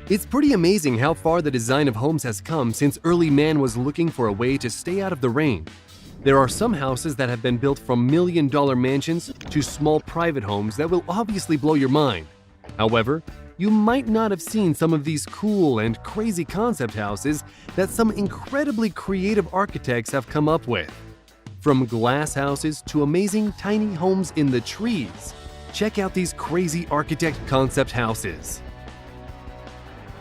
It's pretty amazing how far the design of homes has come since early man was looking for a way to stay out of the rain. There are some houses that have been built from million-dollar mansions to small private homes that will obviously blow your mind. However, you might not have seen some of these cool and crazy concept houses that some incredibly creative architects have come up with. From glass houses to amazing tiny homes in the trees. Check out these crazy architect concept houses.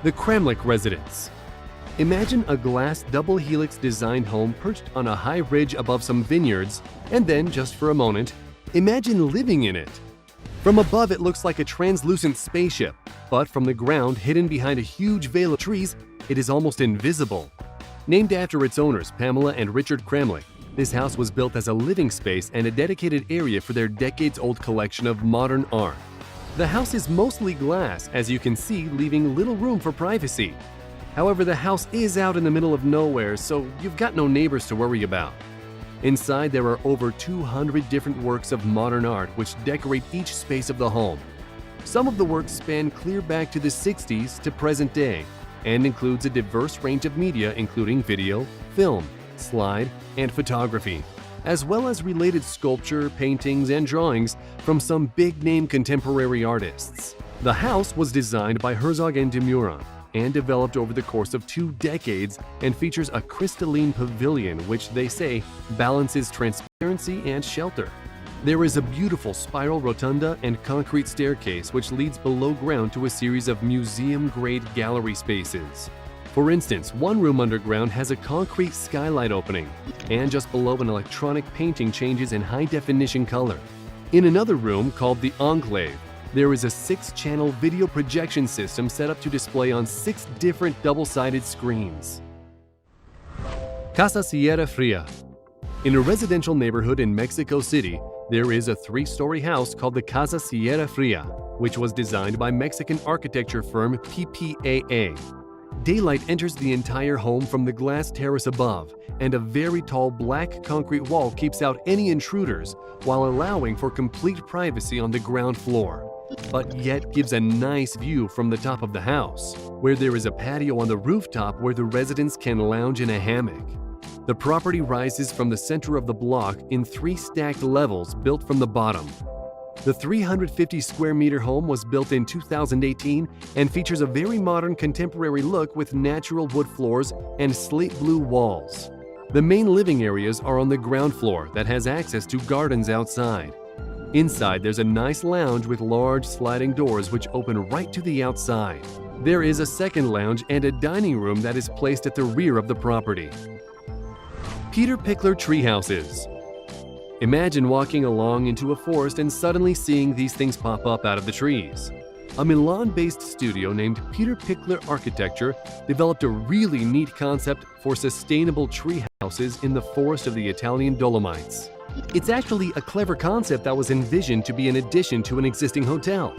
The Kramlik Residence. Imagine a glass double helix designed home perched on a high ridge above some vineyards, and then, just for a moment, imagine living in it. From above it looks like a translucent spaceship, but from the ground, hidden behind a huge veil of trees, it is almost invisible. Named after its owners, Pamela and Richard Kramlik, this house was built as a living space and a dedicated area for their decades-old collection of modern art. The house is mostly glass, as you can see, leaving little room for privacy. However, the house is out in the middle of nowhere, so you've got no neighbors to worry about. Inside, there are over 200 different works of modern art which decorate each space of the home. Some of the works span clear back to the 60s to present day and includes a diverse range of media including video, film, slide, and photography, as well as related sculpture, paintings, and drawings from some big-name contemporary artists. The house was designed by Herzog and de Meuron and developed over the course of 2 decades and features a crystalline pavilion which they say balances transparency and shelter. There is a beautiful spiral rotunda and concrete staircase which leads below ground to a series of museum-grade gallery spaces. For instance, one room underground has a concrete skylight opening, and just below an electronic painting changes in high-definition color. In another room, called the Enclave, there is a 6-channel video projection system set up to display on 6 different double-sided screens. Casa Sierra Fria. In a residential neighborhood in Mexico City, there is a 3-story house called the Casa Sierra Fria, which was designed by Mexican architecture firm PPAA. Daylight enters the entire home from the glass terrace above, and a very tall black concrete wall keeps out any intruders while allowing for complete privacy on the ground floor, but yet gives a nice view from the top of the house, where there is a patio on the rooftop where the residents can lounge in a hammock. The property rises from the center of the block in 3 stacked levels built from the bottom. The 350 square meter home was built in 2018 and features a very modern contemporary look with natural wood floors and slate blue walls. The main living areas are on the ground floor that has access to gardens outside. Inside, there's a nice lounge with large sliding doors which open right to the outside. There is a second lounge and a dining room that is placed at the rear of the property. Peter Pickler Tree Houses. Imagine walking along into a forest and suddenly seeing these things pop up out of the trees. A Milan-based studio named Peter Pickler Architecture developed a really neat concept for sustainable tree houses in the forest of the Italian Dolomites. It's actually a clever concept that was envisioned to be an addition to an existing hotel.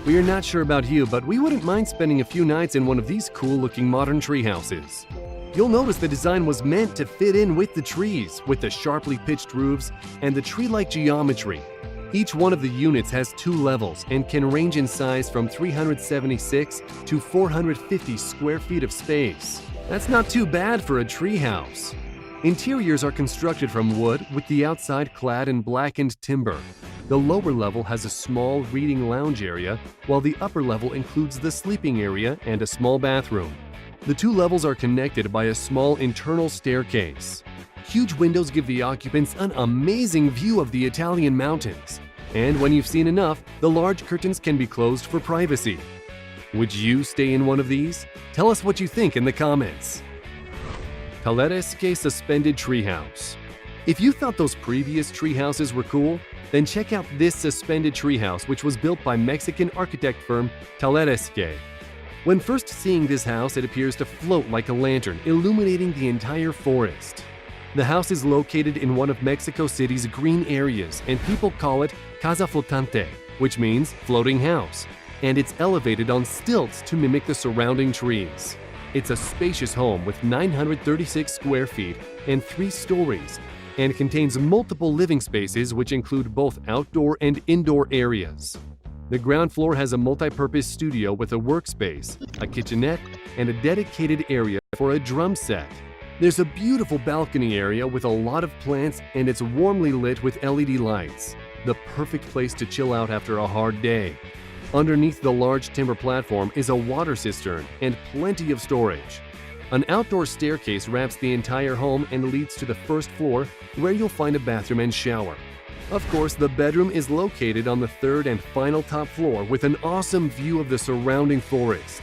We are not sure about you, but we wouldn't mind spending a few nights in one of these cool-looking modern tree houses. You'll notice the design was meant to fit in with the trees, with the sharply pitched roofs and the tree-like geometry. Each one of the units has 2 levels and can range in size from 376 to 450 square feet of space. That's not too bad for a tree house. Interiors are constructed from wood with the outside clad in blackened timber. The lower level has a small reading lounge area, while the upper level includes the sleeping area and a small bathroom. The 2 levels are connected by a small internal staircase. Huge windows give the occupants an amazing view of the Italian mountains. And when you've seen enough, the large curtains can be closed for privacy. Would you stay in one of these? Tell us what you think in the comments. Talleresque Suspended Treehouse. If you thought those previous tree houses were cool, then check out this suspended treehouse which was built by Mexican architect firm Talleresque. When first seeing this house, it appears to float like a lantern, illuminating the entire forest. The house is located in one of Mexico City's green areas, and people call it Casa Flotante, which means floating house, and it's elevated on stilts to mimic the surrounding trees. It's a spacious home with 936 square feet and 3 stories, and contains multiple living spaces which include both outdoor and indoor areas. The ground floor has a multi-purpose studio with a workspace, a kitchenette, and a dedicated area for a drum set. There's a beautiful balcony area with a lot of plants, and it's warmly lit with LED lights, the perfect place to chill out after a hard day. Underneath the large timber platform is a water cistern and plenty of storage. An outdoor staircase wraps the entire home and leads to the first floor, where you'll find a bathroom and shower. Of course, the bedroom is located on the third and final top floor with an awesome view of the surrounding forest.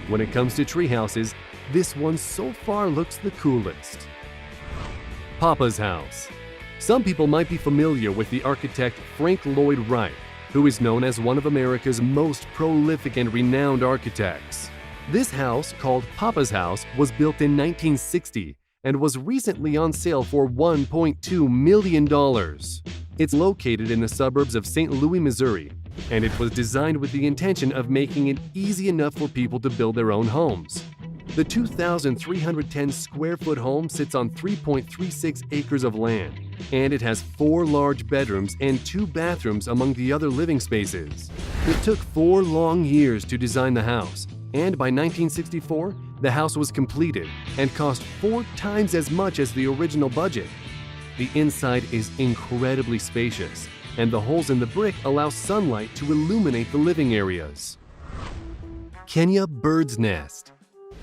When it comes to tree houses, this one so far looks the coolest. Papa's House. Some people might be familiar with the architect Frank Lloyd Wright, who is known as one of America's most prolific and renowned architects. This house, called Papa's House, was built in 1960 and was recently on sale for $1.2 million. It's located in the suburbs of St. Louis, Missouri, and it was designed with the intention of making it easy enough for people to build their own homes. The 2,310 square foot home sits on 3.36 acres of land, and it has 4 large bedrooms and 2 bathrooms among the other living spaces. It took 4 long years to design the house, and by 1964, the house was completed and cost 4 times as much as the original budget. The inside is incredibly spacious, and the holes in the brick allow sunlight to illuminate the living areas. Kenya Bird's Nest.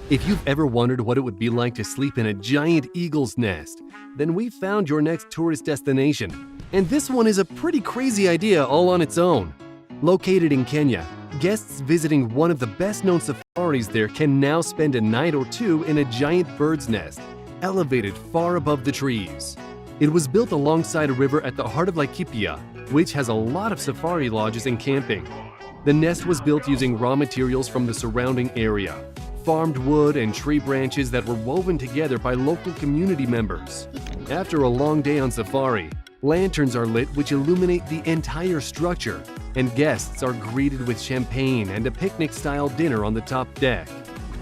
If you've ever wondered what it would be like to sleep in a giant eagle's nest, then we've found your next tourist destination. And this one is a pretty crazy idea all on its own. Located in Kenya, guests visiting one of the best-known safaris there can now spend a night or 2 in a giant bird's nest, elevated far above the trees. It was built alongside a river at the heart of Laikipia, which has a lot of safari lodges and camping. The nest was built using raw materials from the surrounding area, farmed wood and tree branches that were woven together by local community members. After a long day on safari, lanterns are lit which illuminate the entire structure, and guests are greeted with champagne and a picnic-style dinner on the top deck.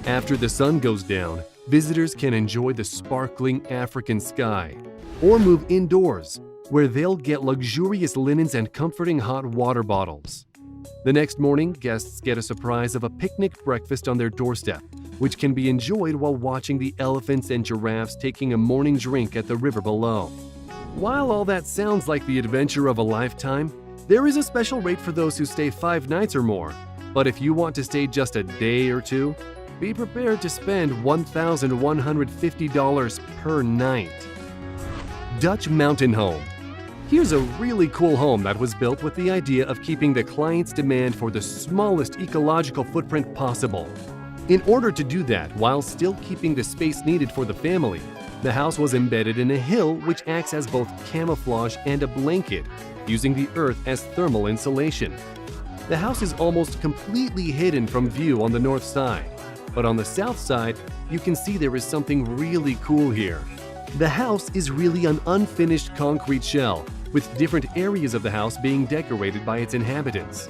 After the sun goes down, visitors can enjoy the sparkling African sky, or move indoors, where they'll get luxurious linens and comforting hot water bottles. The next morning, guests get a surprise of a picnic breakfast on their doorstep, which can be enjoyed while watching the elephants and giraffes taking a morning drink at the river below. While all that sounds like the adventure of a lifetime, there is a special rate for those who stay 5 nights or more. But if you want to stay just a day or 2, be prepared to spend $1,150 per night. Dutch Mountain Home. Here's a really cool home that was built with the idea of keeping the client's demand for the smallest ecological footprint possible. In order to do that while still keeping the space needed for the family, the house was embedded in a hill which acts as both camouflage and a blanket, using the earth as thermal insulation. The house is almost completely hidden from view on the north side, but on the south side, you can see there is something really cool here. The house is really an unfinished concrete shell, with different areas of the house being decorated by its inhabitants.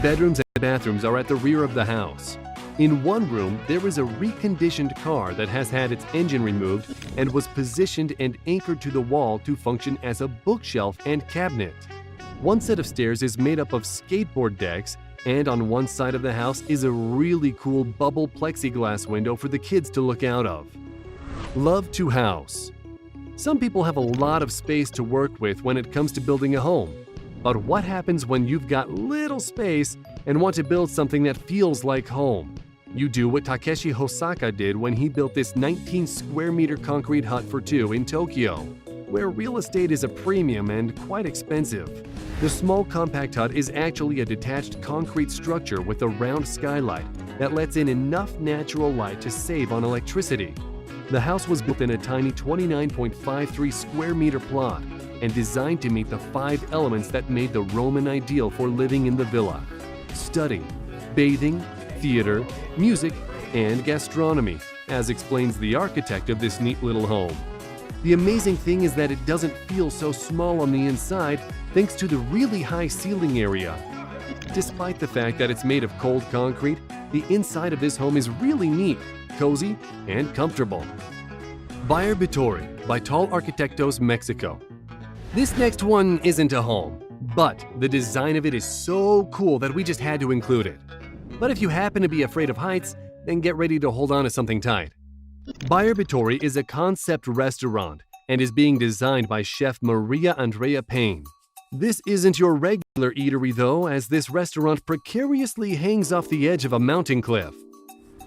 Bedrooms and bathrooms are at the rear of the house. In one room, there is a reconditioned car that has had its engine removed and was positioned and anchored to the wall to function as a bookshelf and cabinet. One set of stairs is made up of skateboard decks, and on one side of the house is a really cool bubble plexiglass window for the kids to look out of. Love to house. Some people have a lot of space to work with when it comes to building a home. But what happens when you've got little space and want to build something that feels like home? You do what Takeshi Hosaka did when he built this 19 square meter concrete hut for 2 in Tokyo, where real estate is a premium and quite expensive. The small compact hut is actually a detached concrete structure with a round skylight that lets in enough natural light to save on electricity. The house was built in a tiny 29.53 square meter plot and designed to meet the 5 elements that made the Roman ideal for living in the villa: study, bathing, theater, music, and gastronomy, as explains the architect of this neat little home. The amazing thing is that it doesn't feel so small on the inside thanks to the really high ceiling area. Despite the fact that it's made of cold concrete, the inside of this home is really neat, cozy, and comfortable. Bayer Bittori by Tall Arquitectos, Mexico. This next one isn't a home, but the design of it is so cool that we just had to include it. But if you happen to be afraid of heights, then get ready to hold on to something tight. Byerbatori is a concept restaurant and is being designed by chef Maria Andrea Payne. This isn't your regular eatery though, as this restaurant precariously hangs off the edge of a mountain cliff.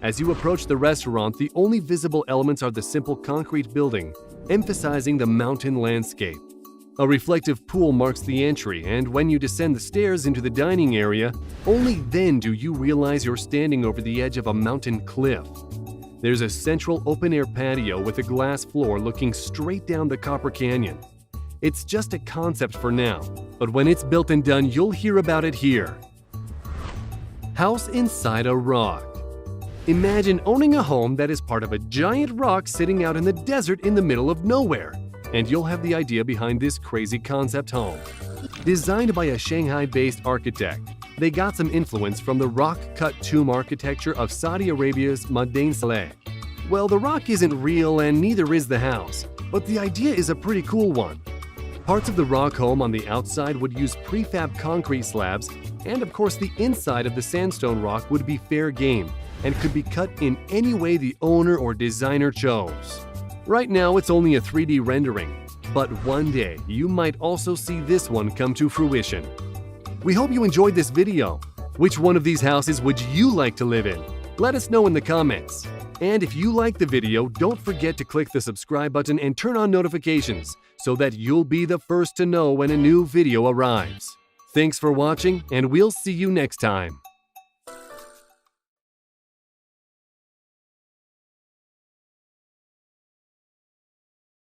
As you approach the restaurant, the only visible elements are the simple concrete building, emphasizing the mountain landscape. A reflective pool marks the entry, and when you descend the stairs into the dining area, only then do you realize you're standing over the edge of a mountain cliff. There's a central open-air patio with a glass floor looking straight down the Copper Canyon. It's just a concept for now, but when it's built and done, you'll hear about it here. House inside a rock. Imagine owning a home that is part of a giant rock sitting out in the desert in the middle of nowhere, and you'll have the idea behind this crazy concept home. Designed by a Shanghai-based architect, they got some influence from the rock-cut tomb architecture of Saudi Arabia's Madain Saleh. Well, the rock isn't real and neither is the house, but the idea is a pretty cool one. Parts of the rock home on the outside would use prefab concrete slabs, and of course the inside of the sandstone rock would be fair game and could be cut in any way the owner or designer chose. Right now it's only a 3D rendering, but one day you might also see this one come to fruition. We hope you enjoyed this video. Which one of these houses would you like to live in? Let us know in the comments. And if you liked the video, don't forget to click the subscribe button and turn on notifications so that you'll be the first to know when a new video arrives. Thanks for watching, and we'll see you next time.